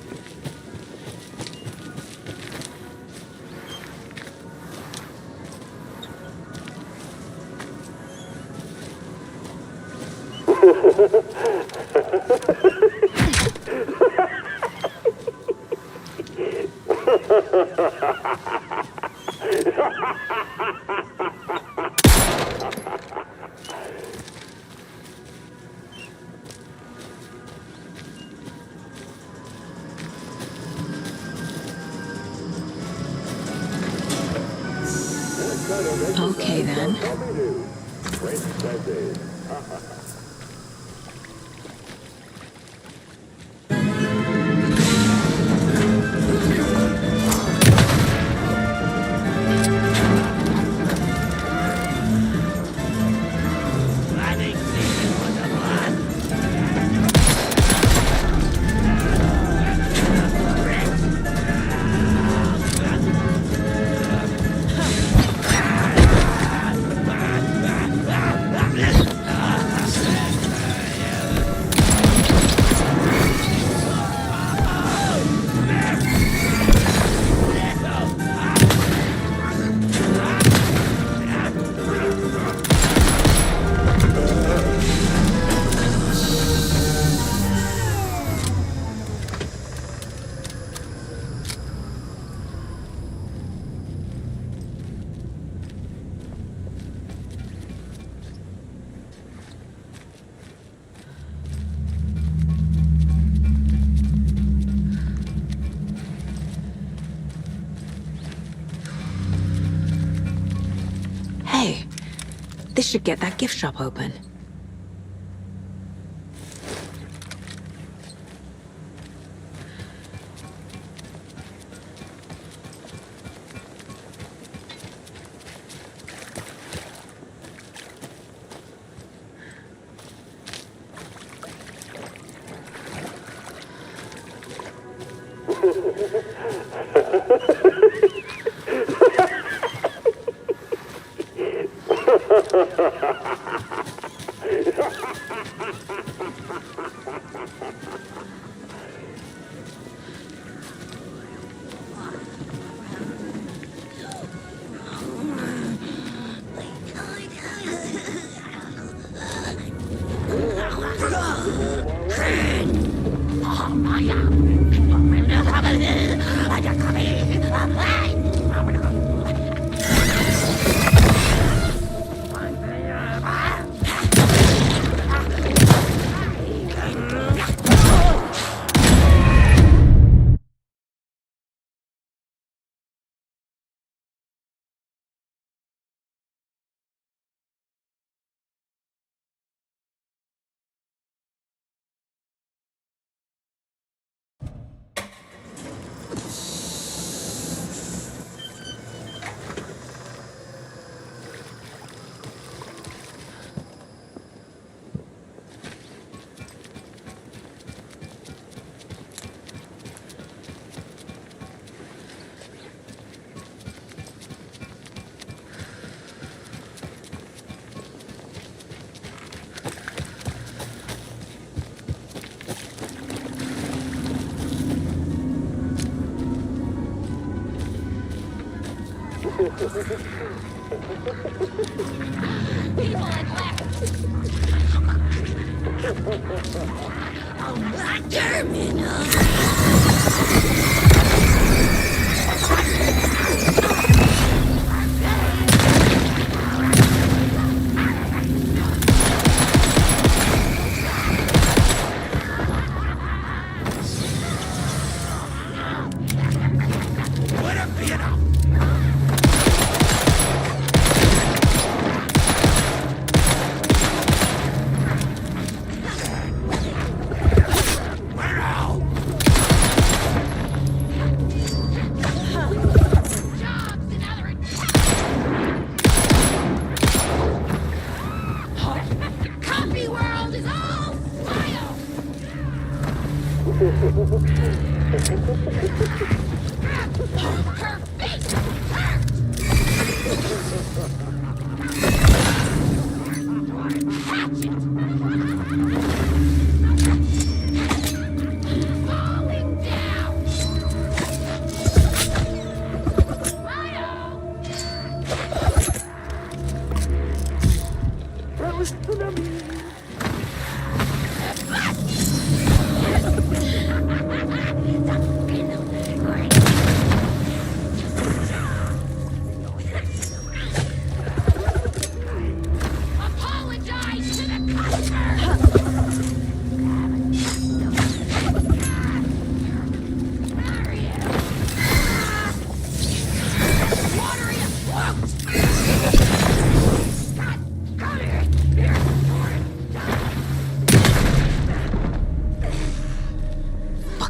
Okay, then. Hey, this should get that gift shop open.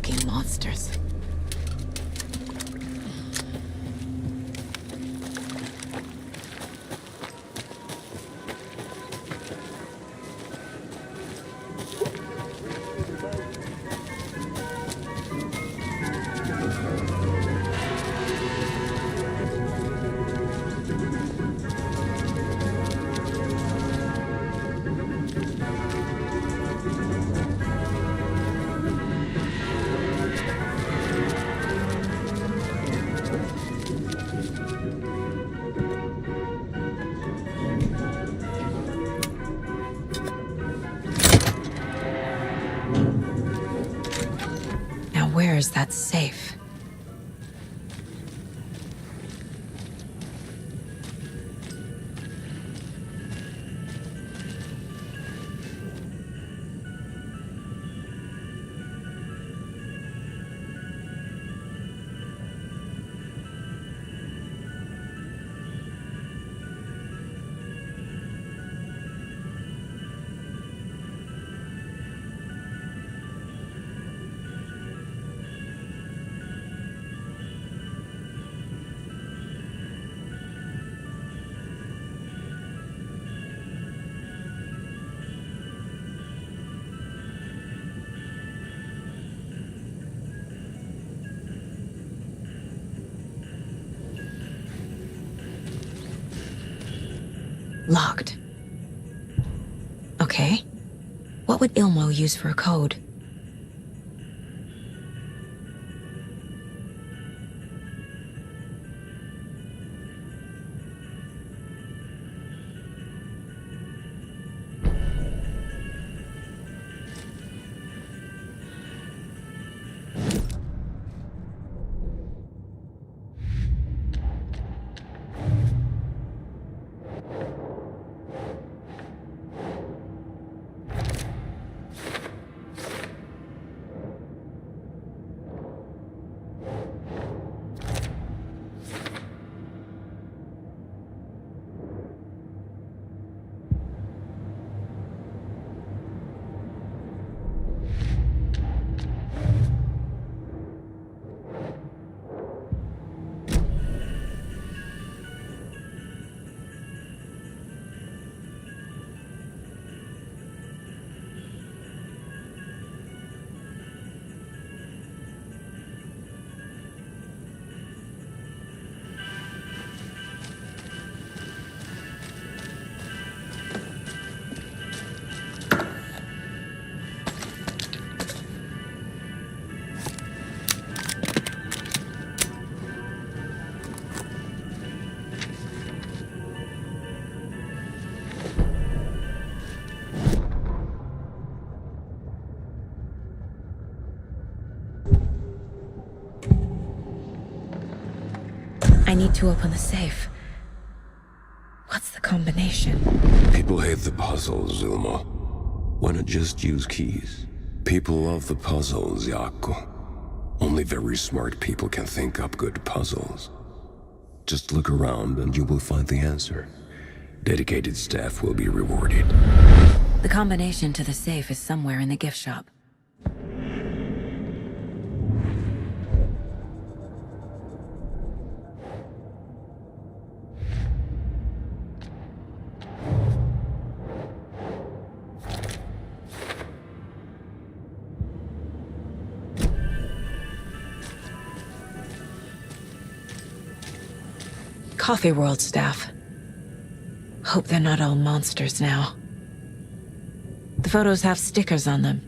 Fucking monsters. Now where is that safe? Locked. Okay. What would Ilmo use for a code? I need to open the safe. What's the combination? People hate the puzzles, Ilmo. Why not just use keys? People love the puzzles, Jaakko. Only very smart people can think up good puzzles. Just look around and you will find the answer. Dedicated staff will be rewarded. The combination to the safe is somewhere in the gift shop. Coffee World staff. Hope they're not all monsters now. The photos have stickers on them.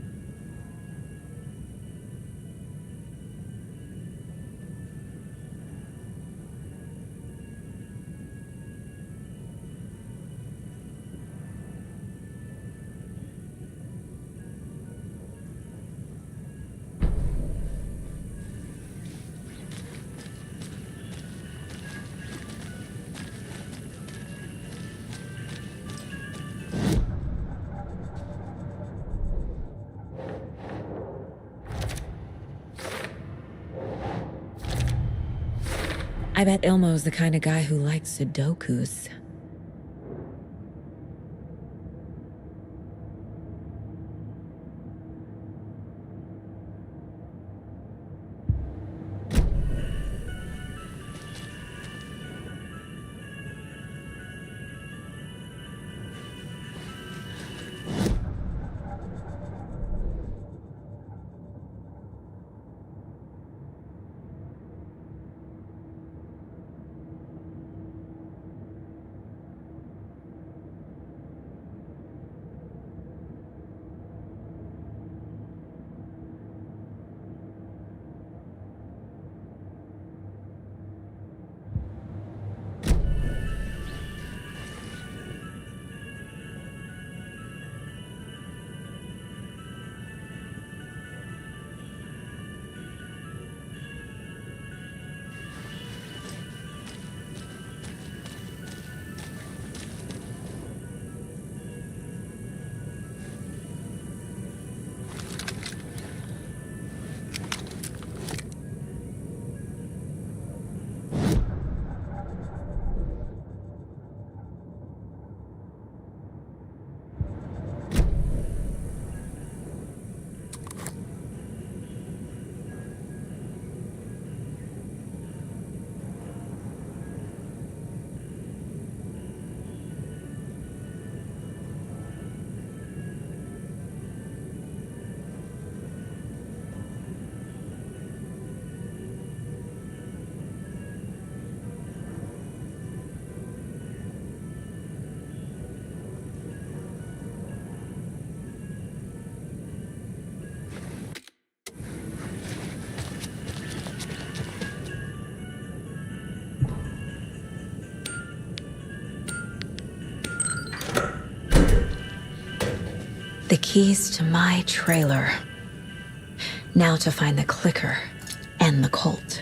I bet Ilmo's the kind of guy who likes Sudokus. keys to my trailer. Now to find the clicker and the cult.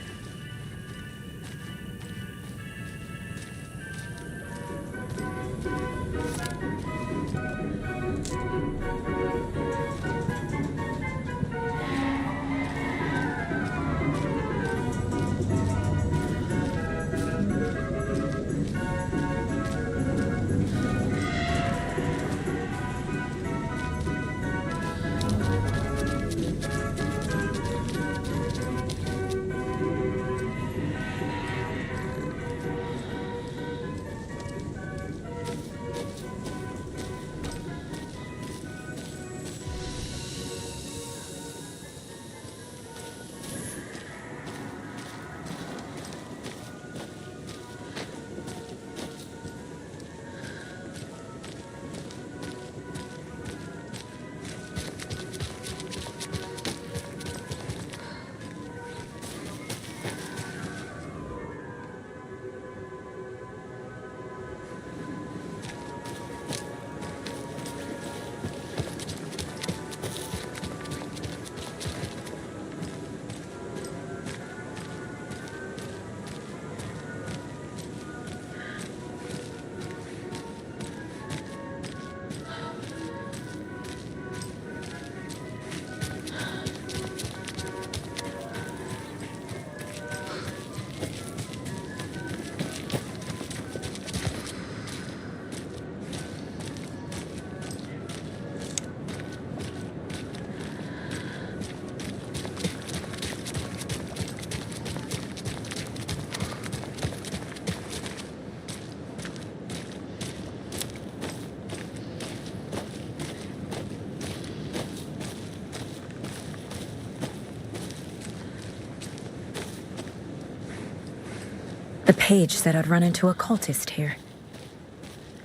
The page said I'd run into a cultist here.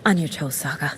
On your toes, Saga.